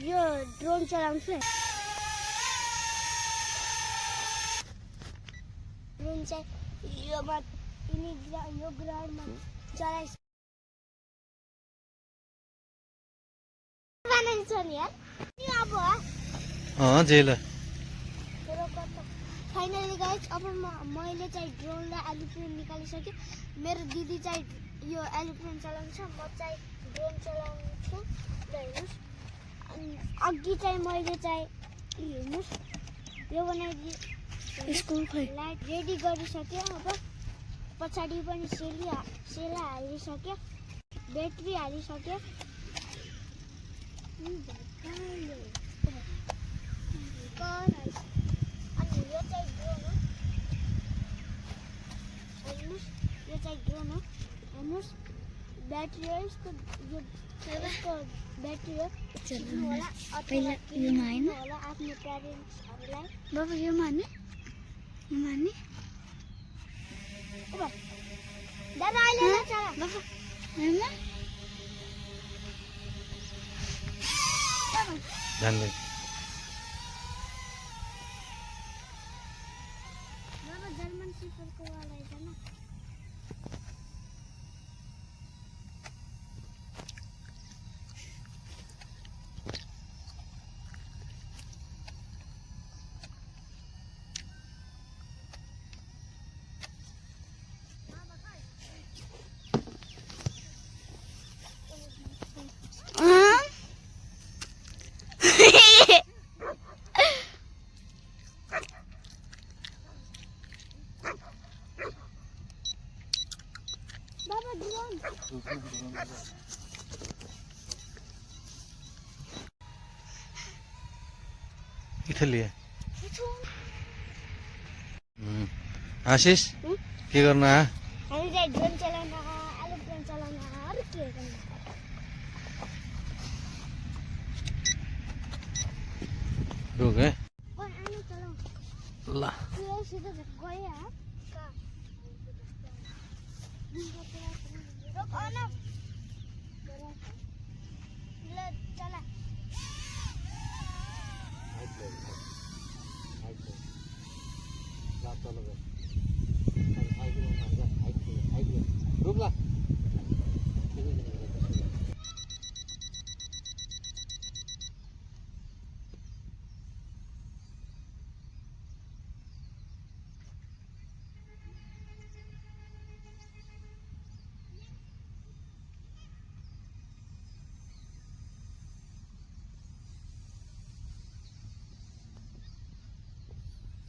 यो ड्रोन चलाउँछु ड्रोन चाहिँ यो ग्राउन्डमा चलाइस फाइनली गाइस अब मैले चाहिँ ड्रोनलाई एलिफ्रेन्ट निकालिसकेँ मेरो दिदी चाहिँ यो एलिफ्रेन्ट चलाउँछ म चाहिँ ड्रोन चलाउँछु हेर्नुहोस् अनि अघि चाहिँ मैले चाहिँ हेर्नुहोस् यो बनाइदिएँ स्कुल लाइट रेडी गरिसक्यो अब पछाडि पनि सेला हालिसक्यो ब्याट्री हालिसक्यो अनि यो चाहिँ ड्रोन हो हेर्नुहोस् यो चाहिँ ड्रोन हो हेर्नुहोस् ब्याट्री हो यसको ब्याट्री हो पहिला योमा हैन होला आफ्नो प्यारेन्ट्सहरुलाई बाबा योमा हान्ने दादा अहिले चला बाबा हैन ध्यान दे बाबा जर्मन सिफरको वाला है ना इथे लिए आशीष के गर्नु आ हामी चाहिँ ड्रोन चलाउन एरोप्लेन चलाउन अरु के गर्नु रुक है कोन आनु चलाउ ल यो सिधै गयो ह रुक आउन ल चला रुक ला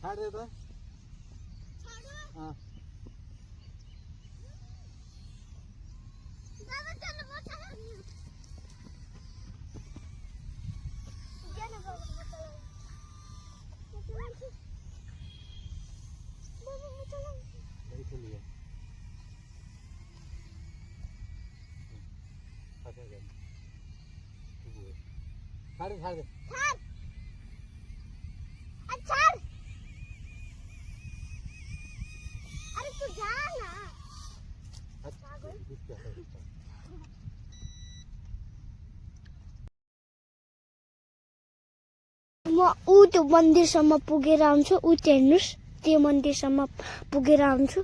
छाड़ दे तो हाँ छाड़ दे अच्छा अरे तू जा ना म त्यो मन्दिरसम्म पुगेर आउँछु हेर्नुस् त्यो मन्दिरसम्म पुगेर आउँछु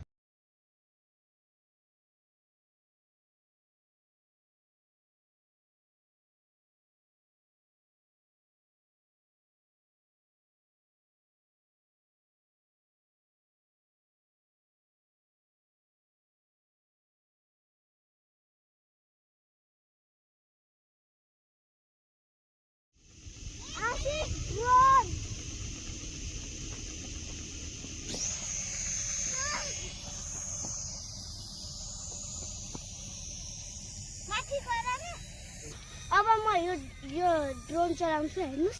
अब म यो ड्रोन चलाउँछु हेर्नुस्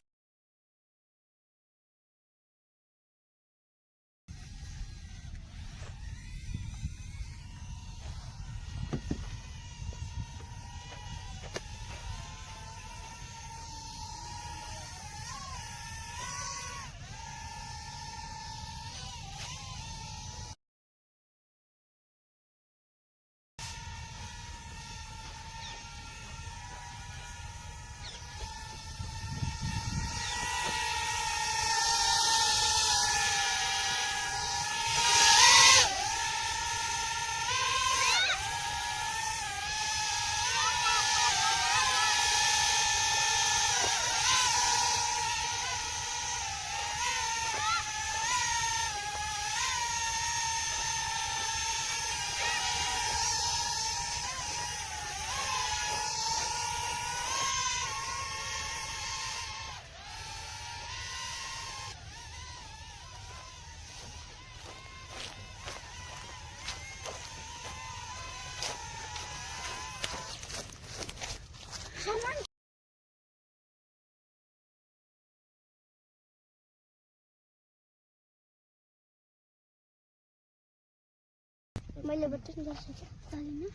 मैले बटन गरिसकेँ चलेन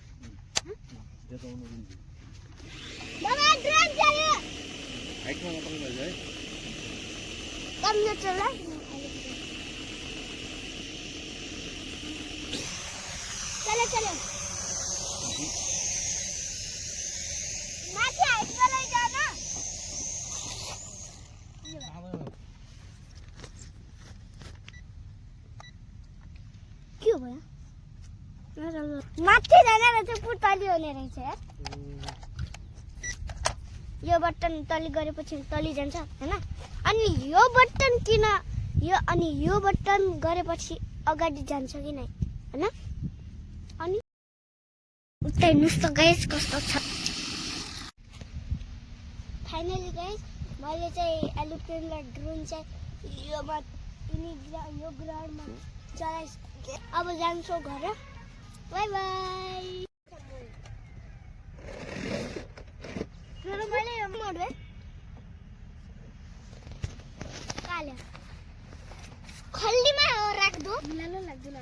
देखाउनु दिन्छु बाबा ड्रोन चल्यो हाइटमा मात्र लैजाऊ है कम चला चलो चलो माथि हाइटमा लैजान के भयो माथि जान रहेछ पुतली हुने रहेछ यार यो बटन तली गरेपछि तली जान्छ हैन अनि यो बटन किन यो बटन गरेपछि अगाडि जान्छ कि नै हैन अनि उतै नुस्तो गाइस कस्तो छ फाइनली गाइस मैले चाहिँ एरोप्लेन र ड्रोन चाहिँ यो ग्राउन्डमा चलाइसकेँ अब जान्छु घर बाई बाई मेरो मैले यो मोड है काले खल्लीमा राख दो मिलालो लाग्दैन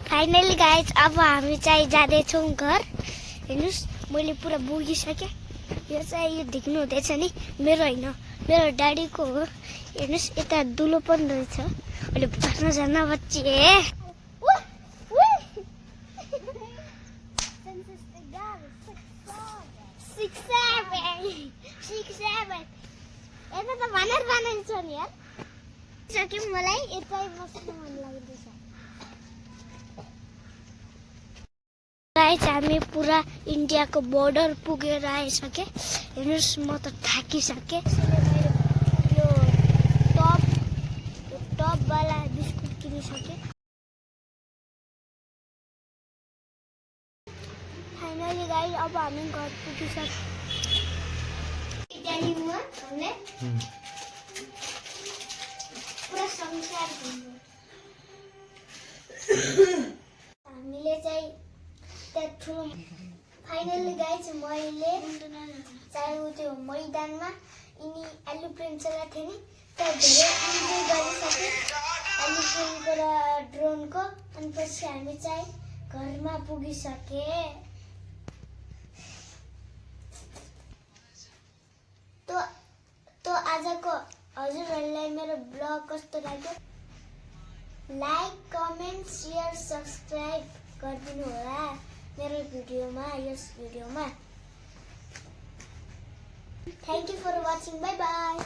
फाइनली गाइज अब हामी चाहिँ जाँदैछौँ घर हेर्नुहोस् मैले पुरा पुगिसकेँ यो चाहिँ यो देख्नु हुँदैछ नि मेरो होइन मेरो ड्याडीको हो हेर्नुहोस् यता दुलो पनि रहेछ अहिले बस्न जान्न बच्ची यता त भनेर छ नि यार सक्यौँ मलाई यतै बस्न मन लाग्दैछ गाइस हामी पुरा इन्डियाको बोर्डर पुगेर आइसके हेर्नुहोस् म त थाकिसकेँ यो टपवाला बिस्कुट किनिसकेँ फाइनली गाइस अब हामी घर पुगिसक्यौँ पुरा संसार हामीले चाहिँ फाइनली गाइस मैले चाहिँ त्यो मैदानमा यिनी एरोप्लेन चलाएको थिएँ नि त्यहाँ धेरै इन्जोय गरिसकेँ एरोप्लेनको र ड्रोनको अनि पछि हामी चाहिँ घरमा पुगिसकेँ तो आजको हजुरहरूलाई मेरो ब्लग कस्तो लाग्यो लाइक कमेन्ट शेयर सब्स्क्राइब गरिदिनु होला मेरो भिडियोमा यस भिडियोमा thank you for watching bye by